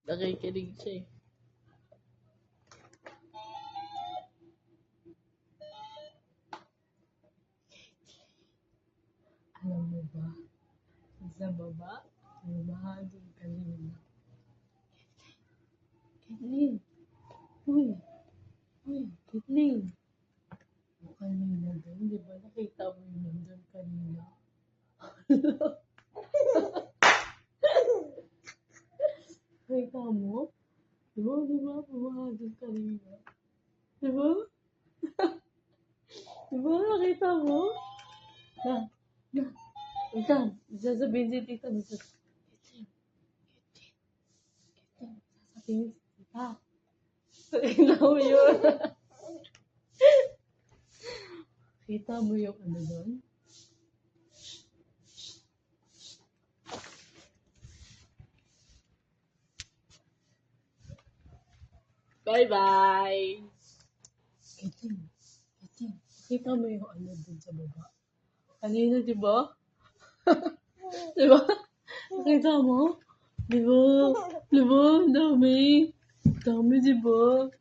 Nakikinig siya eh. Alam mo ba, sa baba, lumahagin kanina. Kathleen! Uy! Uy, Kathleen! Kanina doon, di ba nakita mo yun nandun kanina? Nakita mo? Di ba, lumahagin kanina? Di ba? Di ba nakita mo? Na, wait lang, sasabihin si tita nito. Sasabihin si tita. Kita mo yun. Kita mo yung ano doon? Bye-bye! Kiting. Kita mo yung ano doon sa baba? Kanina, di ba? Di ba? Nakita mo? Di ba? Di ba? Dami. Dami, di ba?